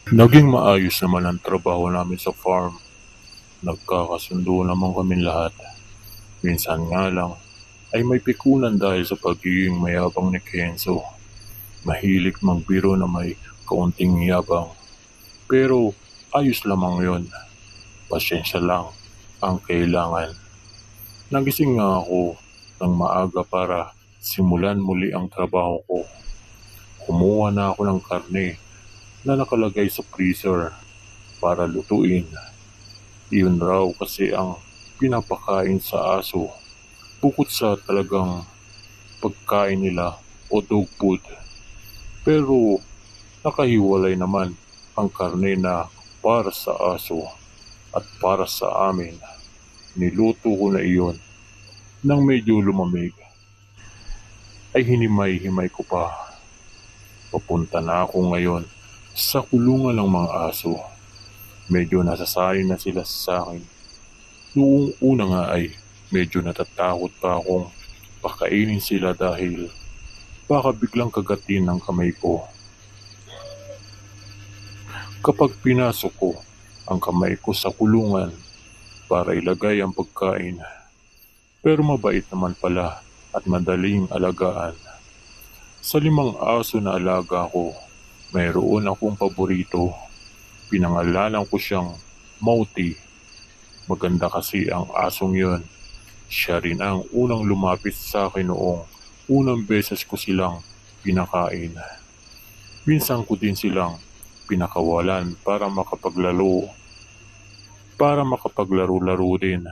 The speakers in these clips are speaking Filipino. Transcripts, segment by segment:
Naging maayos naman ang trabaho namin sa farm. Nagkakasundo naman kami lahat. Minsan nga lang ay may pikunan dahil sa pagiging mayabang ni Kenzo. Mahilig magbiro na may kaunting yabang. Pero ayos lamang yon. Pasyensya lang ang kailangan. Nagising nga ako ng maaga para simulan muli ang trabaho ko. Kumuha na ako ng karne na nakalagay sa freezer para lutuin. Iyon raw kasi ang pinapakain sa aso bukod sa talagang pagkain nila o dog food. Pero nakahiwalay naman ang karne na para sa aso at para sa amin. Niluto ko na iyon nang medyo lumamig ay hinimay-himay ko pa. Papunta na ako ngayon sa kulungan ng mga aso. Medyo nasasanay na sila sa akin. Noong una nga ay medyo natatakot pa akong pakainin sila dahil baka biglang kagatin ng kamay ko. Kapag pinasok ko ang kamay ko sa kulungan para ilagay ang pagkain. Pero mabait naman pala at madaling alagaan. Sa 5 aso na alaga ko, mayroon akong paborito. Pinangalanan ko siyang Mauti. Maganda kasi ang asong yon. Siya rin ang unang lumapit sa akin noong unang beses ko silang pinakain. Minsan ko din silang pinakawalan para makapaglaro-laro din.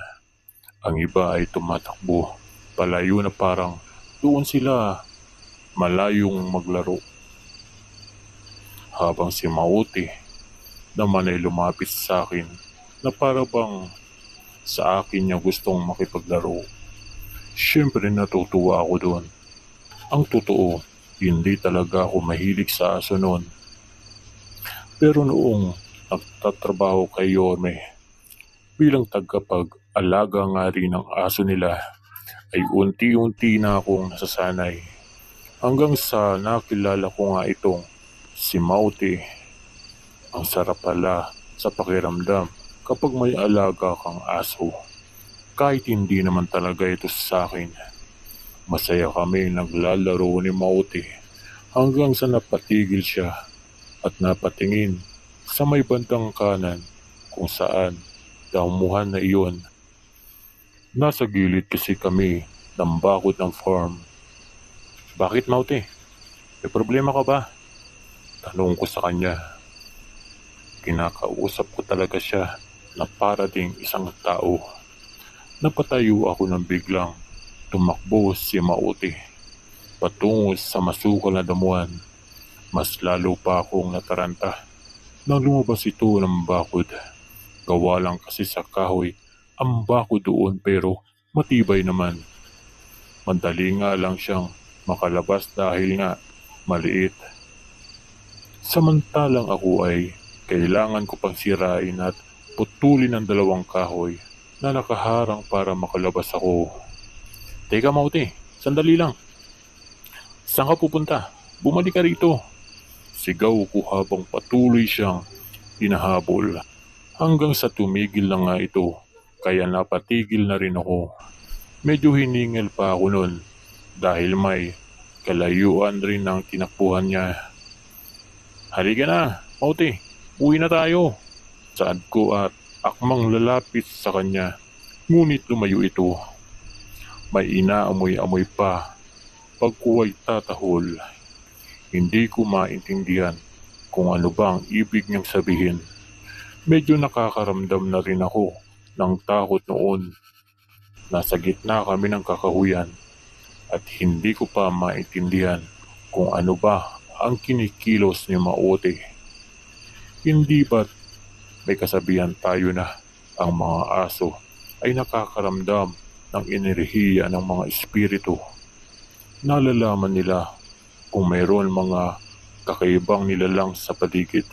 Ang iba ay tumatakbo palayo na parang doon sila malayong maglaro. Habang si Mauti naman ay lumapit sa akin na para bang sa akin niya gustong makipaglaro. Siyempre natutuwa ako doon. Ang totoo, hindi talaga ako mahilig sa aso noon. Pero noong nagtatrabaho kay Yorme, bilang tagapag-alaga nga rin ng aso nila, ay unti-unti na akong nasasanay. Hanggang sa nakilala ko nga itong si Mauti. Ang sarap pala sa pakiramdam kapag may alaga kang aso. Kahit hindi naman talaga ito sa akin. Masaya kami naglalaro ni Mauti hanggang sa napatigil siya at napatingin sa may bandang kanan kung saan damuhan na iyon. Nasa gilid kasi kami ng bakod ng farm. Bakit Mauti? May problema ka ba? Tanong ko sa kanya. Kinakausap ko talaga siya na para ding isang tao. Napatayo ako ng biglang tumakbo si Mauti patungo sa masukal na damuhan. Mas lalo pa akong nataranta nang lumabas ito ng bakod. Gawa lang kasi sa kahoy ang bakod doon pero matibay naman. Madali nga lang siyang makalabas dahil nga maliit. Samantalang ako ay kailangan ko pang sirain at putulin ang 2 kahoy na nakaharang para makalabas ako. Teka Mauti, sandali lang. Saan ka pupunta? Bumalik ka rito. Sigaw ko habang patuloy siyang hinahabol. Hanggang sa tumigil na nga ito, kaya napatigil na rin ako. Medyo hiningil pa ako nun dahil may kalayuan rin ng tinakbuhan niya. Halika na, Mauti, uwi na tayo. Saad ko at akmang lalapit sa kanya, ngunit lumayo ito. May inaamoy-amoy pa pagkuway tatahol. Hindi ko maintindihan kung ano bang ibig niyang sabihin. Medyo nakakaramdam na rin ako ng takot noon. Nasa gitna kami ng kakahuyan at hindi ko pa maintindihan kung ano ba ang kinikilos ni Mauti. Hindi ba't may kasabihan tayo na ang mga aso ay nakakaramdam ng enerhiya ng mga espiritu. Nalalaman nila kung mayroon mga kakaibang nilalang sa paligid.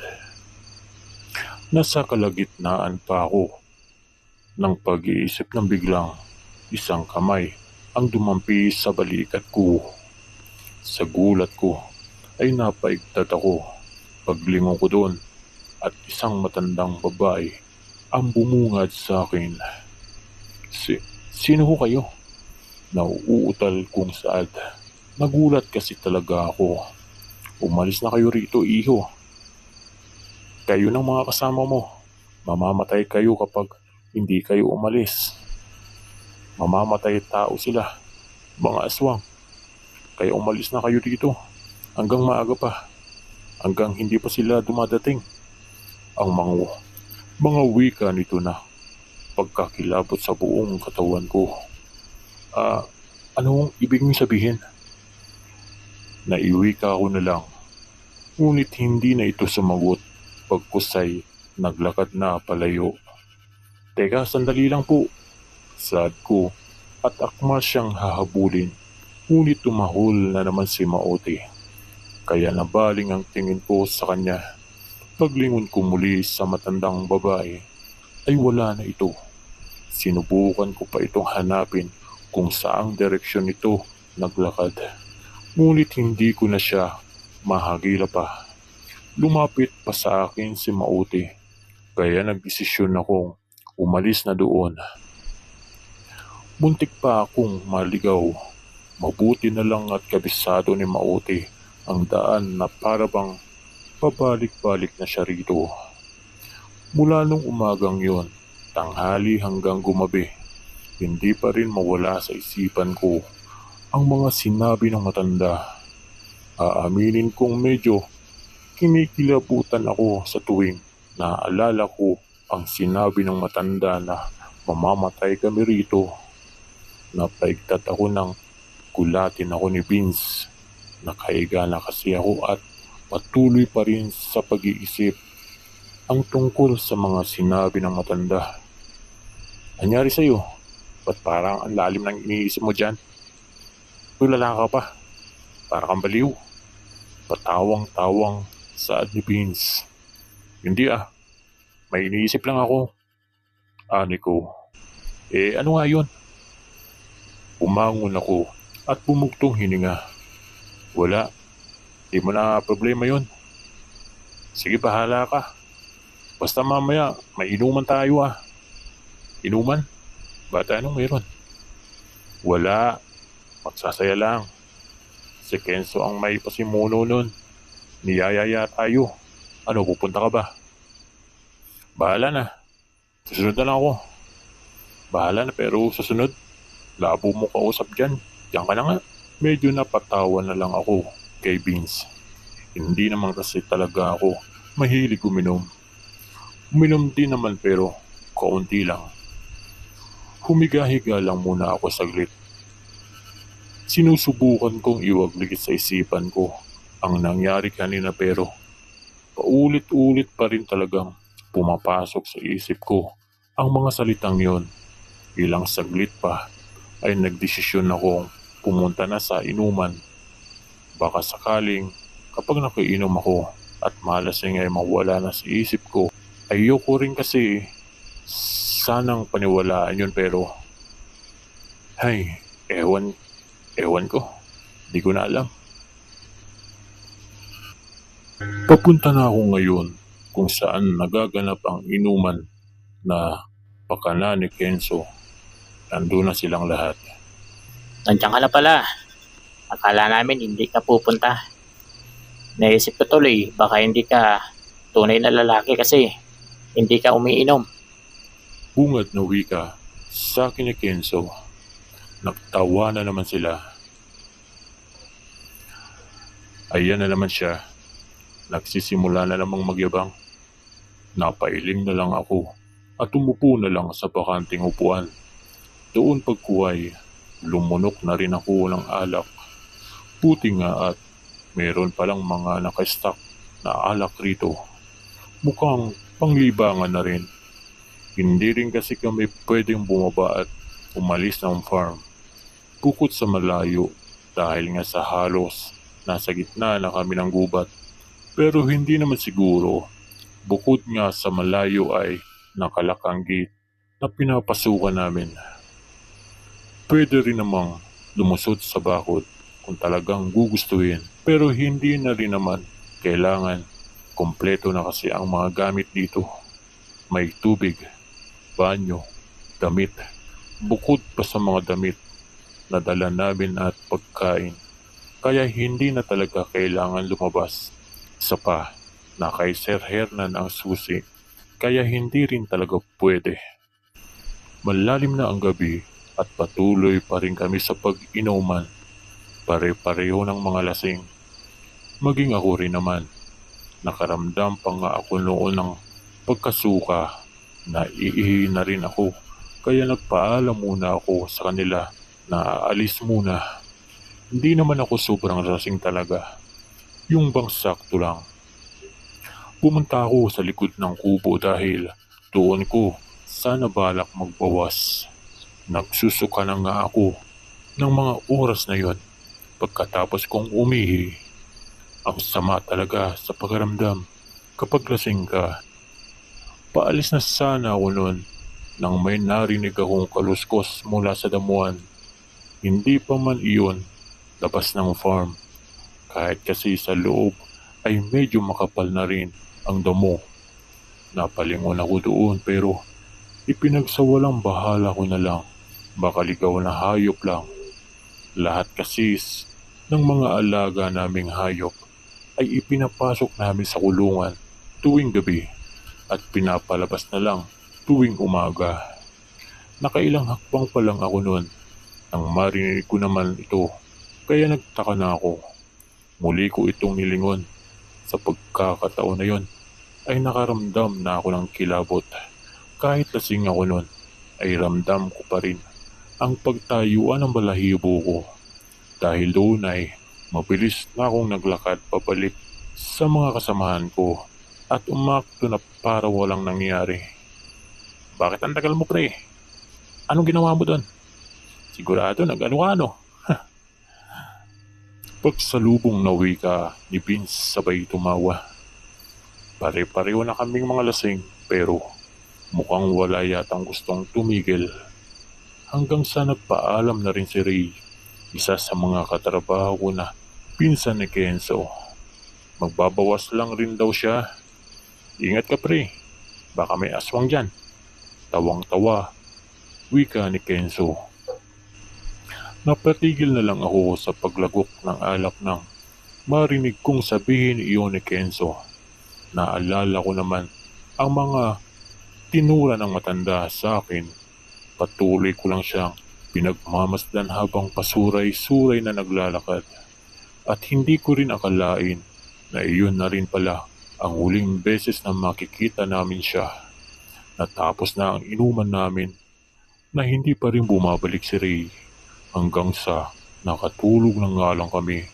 Nasa kalagitnaan pa ako ng pag-iisip ng biglang isang kamay ang dumampi sa balikat ko. Sa gulat ko ay napaigtad ako. Paglingon ko doon at isang matandang babae ang bumungad sa akin. Sino ho kayo? Nauutal kung saad. Nagulat kasi talaga ako. Umalis na kayo rito, iho. Kayo ng mga kasama mo. Mamamatay kayo kapag hindi kayo umalis. Mamamatay tao sila. Mga aswang. Kaya umalis na kayo dito. Hanggang maaga pa. Hanggang hindi pa sila dumadating. Ang mga wika nito na pagkakilabot sa buong katawan ko. Anong ibig mong sabihin? Naiwika ko na lang. Ngunit hindi na ito sumagot pagkusay naglakad na palayo. Teka, sandali lang po. Saad ko at akma siyang hahabulin. Ngunit tumahol na naman si Maote. Kaya nabaling ang tingin ko sa kanya. Paglingon ko muli sa matandang babae ay wala na ito. Sinubukan ko pa itong hanapin kung saang direksyon ito naglakad. Ngunit hindi ko na siya mahagila pa. Lumapit pa sa akin si Maote. Kaya nagdesisyon akong umalis na doon. Muntik pa akong maligaw. Mabuti na lang at kabisado ni Maote ang daan na parabang pabalik-balik na siya rito. Mula nung umagang yon, tanghali hanggang gumabi, hindi pa rin mawala sa isipan ko ang mga sinabi ng matanda. Aaminin kong medyo kinikilabutan ako sa tuwing naalala ko ang sinabi ng matanda na mamamatay kami rito. Napaigtat ako ng kulatin ako ni Vince. Nakahiga na kasi ako at patuloy pa rin sa pag-iisip ang tungkol sa mga sinabi ng matanda. Anyari sa'yo? Ba't parang ang lalim ng iniisip mo dyan? Tulala ka pa. Para kang baliw. Patawang-tawang saad ni Vince. Hindi may iniisip lang ako. Ani ko. Ano nga yun? Umangon ako at bumugtong hininga. Wala. Di mo na problema yun. Sige, bahala ka. Basta mamaya, may inuman tayo Inuman? Bata, anong meron? Wala. Magsasaya lang. Si Kenzo ang may pasimuno nun. Niyayaya tayo. Ano, pupunta ka ba? Bahala na. Susunod na lang ako. Bahala na pero susunod. Labo mo kausap dyan. Diyan ka na nga. Medyo napatawa na lang ako kay Vince. Hindi naman kasi talaga ako mahilig uminom. Uminom din naman pero kaunti lang. Humiga-higa lang muna ako saglit. Sinusubukan kong iwagligit sa isipan ko ang nangyari kanina pero paulit-ulit pa rin talagang pumapasok sa isip ko ang mga salitang yon. Ilang saglit pa ay nagdesisyon akong pumunta na sa inuman. Baka sakaling kapag nakiinom ako at malasing ay mawala na sa isip ko, ayoko rin kasi sanang paniwalaan yun pero ewan ko, di ko na alam. Papunta na ako ngayon kung saan nagaganap ang inuman na pakana ni Kenzo. Nandun na silang lahat. Nandiyan ka na pala. Akala namin hindi ka pupunta. Naisip ko tuloy, baka hindi ka tunay na lalaki kasi hindi ka umiinom. Bungad na wika sa akin ni Kenzo. Nagtawa na naman sila. Ayan na naman siya. Nagsisimula na namang magyabang. Napailing na lang ako at umupo na lang sa bakanting upuan. Doon pagkuhay, lumunok na rin ako ng alak. Buti nga at meron palang mga nakastock na alak rito. Mukhang panglibangan na rin. Hindi rin kasi kami pwedeng bumaba at umalis ng farm. Bukod sa malayo dahil nga sa halos nasa gitna na kami ng gubat. Pero hindi naman siguro. Bukod nga sa malayo ay nakalakang gate na pinapasukan namin. Pwede rin namang lumusot sa bakod kung talagang gugustuhin. Pero hindi na rin naman kailangan Kompleto na kasi ang mga gamit dito. May tubig, banyo, damit, bukod pa sa mga damit na dala namin at pagkain. Kaya hindi na talaga kailangan lumabas. Isa pa, na kay Sir Hernan ang susi, kaya hindi rin talaga pwede. Malalim na ang gabi at patuloy pa rin kami sa pag-inuman. Pare-pareho ng mga lasing. Maging ako rin naman. Nakaramdam pa nga ako noon ng pagkasuka. Naiihi na rin ako. Kaya nagpaalam muna ako sa kanila na aalis muna. Hindi naman ako sobrang lasing talaga. Yung bang sakto lang. Pumunta ako sa likod ng kubo dahil doon ko sana balak magbawas. Nagsusuka na nga ako ng mga oras na yon pagkatapos kong umihi. Ang sama talaga sa pakiramdam kapag lasing ka. Paalis na sana ako noon nang may narinig akong kaluskos mula sa damuhan. Hindi pa man iyon labas ng farm. Kahit kasi sa loob ay medyo makapal na rin ang damo. Napalingon ako doon pero ipinagsawalang bahala ko na lang. Baka ligaw na hayop lang. Lahat kasi ng mga alaga naming hayop ay ipinapasok namin sa kulungan tuwing gabi at pinapalabas na lang tuwing umaga. Nakailang hakbang pa lang ako noon nang marinig ko naman ito, kaya nagtaka na ako. Muli ko itong nilingon. Sa pagkakataon na yon ay nakaramdam na ako ng kilabot. Kahit lasing ako noon ay ramdam ko pa rin ang pagtayuan ng balahibo ko. Dahil doon ay mabilis na akong naglakad pabalik sa mga kasamahan ko at umakto na para walang nangyari. Bakit ang tagal mo, pre? Anong ginawa mo doon? Sigurado nag-ano-ano. Pagsalubong na wika ni Vince sabay tumawa. Pare-pareho na kaming mga lasing pero mukhang wala yatang gustong tumigil. Hanggang sa nagpaalam na rin si Ray, isa sa mga katrabaho ko na pinsan ni Kenzo. Magbabawas lang rin daw siya. Ingat ka, pre, baka may aswang dyan. Tawang-tawa, wika ni Kenzo. Napatigil na lang ako sa paglagok ng alak nang marinig kong sabihin iyon ni Kenzo. Naalala ko naman ang mga tinura ng matanda sa akin. Patuloy ko lang siyang pinagmamasdan habang pasuray-suray na naglalakad. At hindi ko rin akalain na iyon na rin pala ang huling beses na makikita namin siya. Natapos na ang inuman namin na hindi pa rin bumabalik si Ray hanggang sa nakatulog na nga lang kami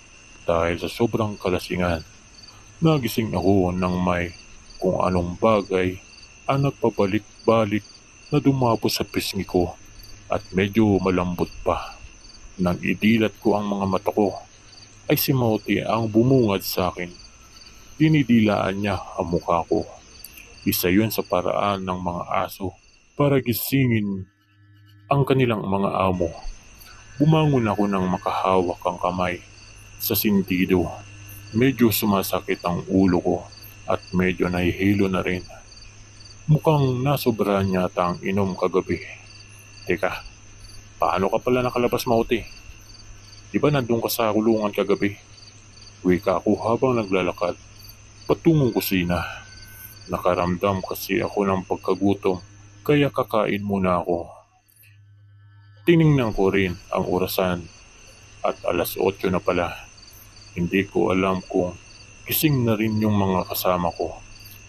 dahil sa sobrang kalasingan. Nagising ako nang may kung anong bagay ang nagpabalik-balik na dumapos sa pisngi ko at medyo malambot pa. Nang idilat ko ang mga mata ko ay si Mauti ang bumungad sa akin. Dinidilaan niya ang mukha ko. Isa yun sa paraan ng mga aso para gisingin ang kanilang mga amo. Bumangon ako nang makahawak ang kamay sa sintido. Medyo sumasakit ang ulo ko at medyo nahihilo na rin. Mukhang nasobra yata ang inom kagabi. Teka, paano ka pala nakalabas, Mauti? Di ba nandun ka sa kulungan kagabi? Wika ako habang naglalakad patungong kusina. Nakaramdam kasi ako ng pagkagutom kaya kakain muna ako. Tiningnan ko rin ang orasan at 8:00 na pala. Hindi ko alam kung gising na rin yung mga kasama ko.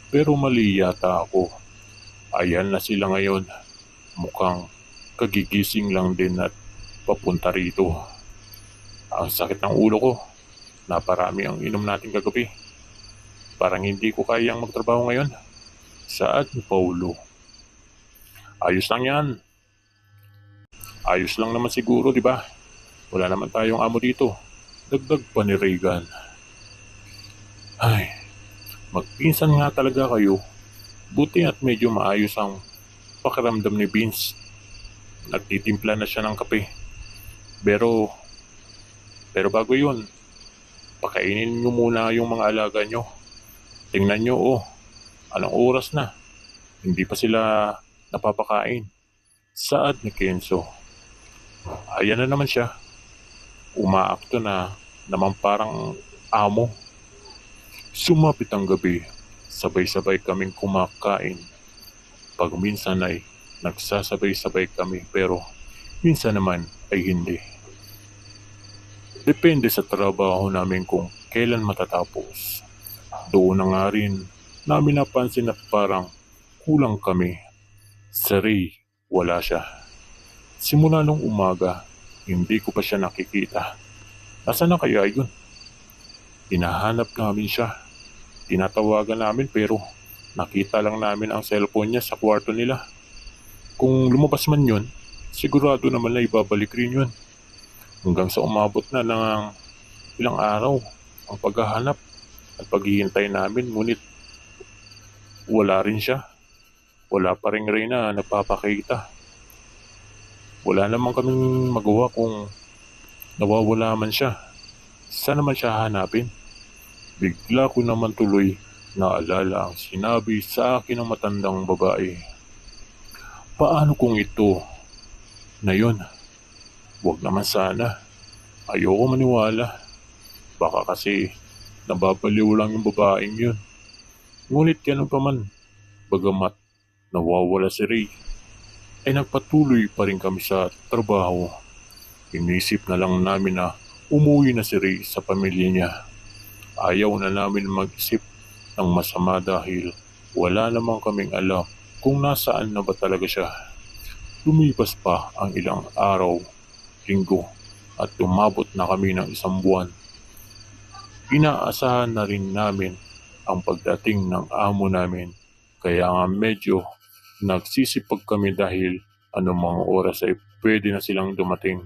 Pero mali yata ako. Ayan na sila ngayon. Mukhang kagigising lang din at papunta rito. Ang sakit ng ulo ko. Naparami ang inom natin kagabi. Parang hindi ko kayang magtrabaho ngayon. Saad ni Paulo. Ayos lang yan. Ayos lang naman siguro, di ba? Wala naman tayong amo dito. Dagdag pa ni Reagan. Ay, magpinsan nga talaga kayo. Buti at medyo maayos ang pakiramdam ni Vince. Nagtitimpla na siya ng kape. Pero bago yun, pakainin niyo muna yung mga alaga niyo. Tingnan nyo, oh, anong oras na? Hindi pa sila napapakain. Saad ni Kenzo. Ayan na naman siya. Umaakto na naman parang amo. Sumapit ang gabi. Sabay-sabay kaming kumakain. Pag minsan ay nagsasabay-sabay kami pero minsan naman ay hindi. Depende sa trabaho namin kung kailan matatapos. Doon na nga rin namin napansin na parang kulang kami. Sa Ray, wala siya. Simula nung umaga, hindi ko pa siya nakikita. Nasaan na kaya yun? Hinahanap namin siya. Tinatawagan namin pero nakita lang namin ang cellphone niya sa kwarto nila. Kung lumabas man yun, sigurado naman na ibabalik rin yun. Hanggang sa umabot na ng ilang araw ang paghahanap at paghihintay namin ngunit wala rin siya. Wala pa rin na napapakita. Wala naman kaming magawa kung nawawala man siya. Saan naman siya hanapin? Bigla ko naman tuloy naalala ang sinabi sa akin ng matandang babae. Paano kung ito na yun? Huwag naman sana. Ayoko maniwala. Baka kasi nababaliw lang yung babaeng yun. Ngunit ganun pa man, bagamat nawawala si Ray, ay nagpatuloy pa rin kami sa trabaho. Inisip na lang namin na umuwi na si Ray sa pamilya niya. Ayaw na namin mag-isip ng masama dahil wala namang kaming alam kung nasaan na ba talaga siya. Lumipas pa ang ilang araw, linggo, at umabot na kami ng isang buwan. Inaasahan na rin namin ang pagdating ng amo namin, kaya nga medyo nagsisipag kami dahil anumang oras ay pwede na silang dumating.